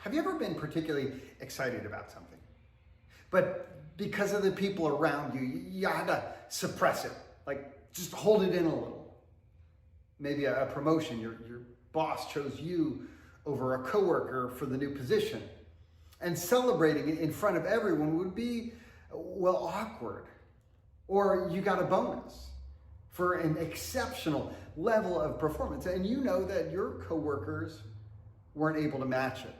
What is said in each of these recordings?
Have you ever been particularly excited about something, but because of the people around you, you had to suppress it, like just hold it in a little? Maybe a promotion, your boss chose you over a coworker for the new position, and celebrating it in front of everyone would be, well, awkward. Or you got a bonus for an exceptional level of performance, and you know that your coworkers weren't able to match it.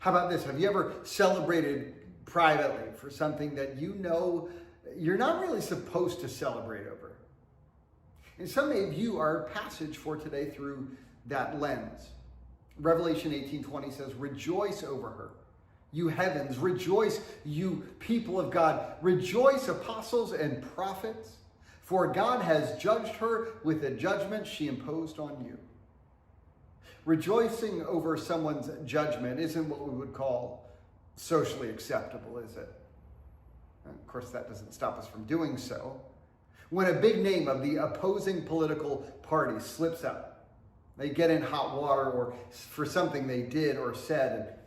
How about this? Have you ever celebrated privately for something that you know you're not really supposed to celebrate over? And some may view our passage for today through that lens. Revelation 18:20 says, "Rejoice over her, you heavens. Rejoice, you people of God. Rejoice, apostles and prophets, for God has judged her with the judgment she imposed on you." Rejoicing over someone's judgment isn't what we would call socially acceptable, is it? And of course, that doesn't stop us from doing so. When a big name of the opposing political party slips up, they get in hot water or for something they did or said,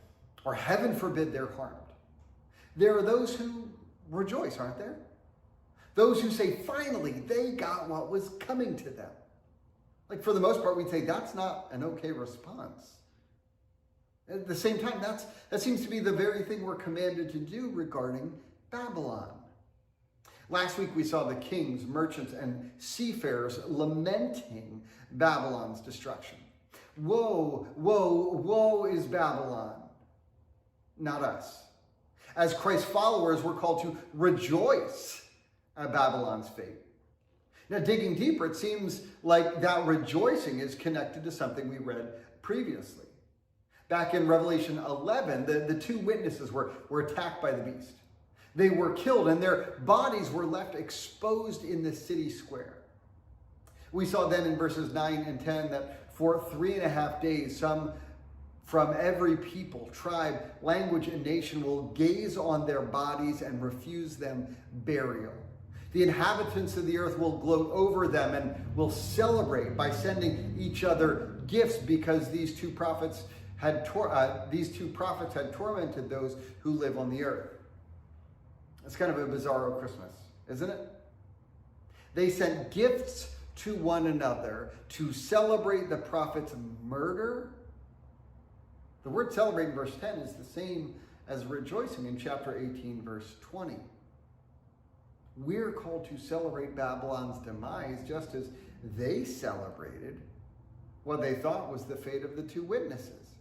or heaven forbid they're harmed, there are those who rejoice, aren't there? Those who say, finally, they got what was coming to them. Like, for the most part, we'd say that's not an okay response. At the same time, that seems to be the very thing we're commanded to do regarding Babylon. Last week, we saw the kings, merchants, and seafarers lamenting Babylon's destruction. Woe, woe, woe is Babylon. Not us. As Christ's followers, we're called to rejoice at Babylon's fate. Now, digging deeper, it seems like that rejoicing is connected to something we read previously. Back in Revelation 11, the two witnesses were attacked by the beast. They were killed, and their bodies were left exposed in the city square. We saw then in verses 9 and 10 that for 3.5 days, some from every people, tribe, language, and nation will gaze on their bodies and refuse them burial. The inhabitants of the earth will gloat over them and will celebrate by sending each other gifts because these two prophets had tormented those who live on the earth. It's kind of a bizarro Christmas, isn't it? They sent gifts to one another to celebrate the prophet's murder. The word celebrate in verse 10 is the same as rejoicing in chapter 18, verse 20. We're called to celebrate Babylon's demise just as they celebrated what they thought was the fate of the two witnesses.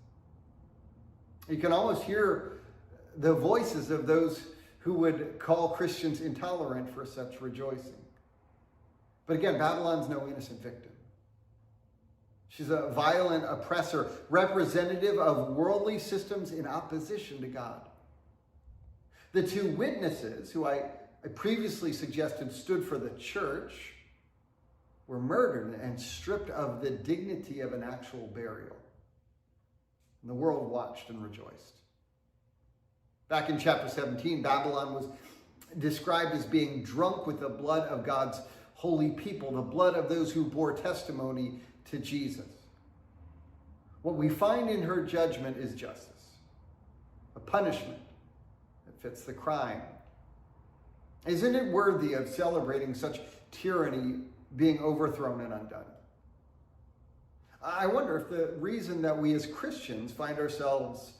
You can almost hear the voices of those who would call Christians intolerant for such rejoicing. But again, Babylon's no innocent victim. She's a violent oppressor, representative of worldly systems in opposition to God. The two witnesses, who I previously suggested stood for the church, were murdered and stripped of the dignity of an actual burial. And the world watched and rejoiced. Back in chapter 17, Babylon was described as being drunk with the blood of God's holy people, the blood of those who bore testimony to Jesus. What we find in her judgment is justice, a punishment that fits the crime. Isn't it worthy of celebrating such tyranny being overthrown and undone? I wonder if the reason that we as Christians find ourselves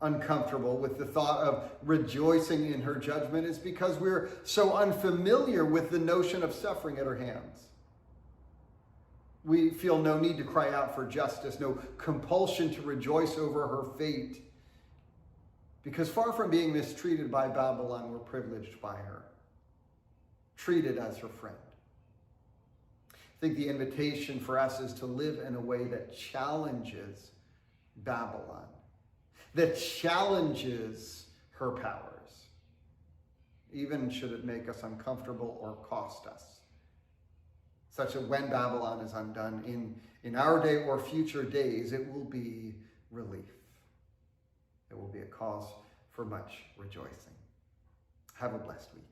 uncomfortable with the thought of rejoicing in her judgment is because we're so unfamiliar with the notion of suffering at her hands. We feel no need to cry out for justice, no compulsion to rejoice over her fate, because far from being mistreated by Babylon, we're privileged by her, treated as her friend. I think the invitation for us is to live in a way that challenges Babylon, that challenges her powers, even should it make us uncomfortable or cost us. Such that when Babylon is undone in our day or future days, it will be relief. It will be a cause for much rejoicing. Have a blessed week.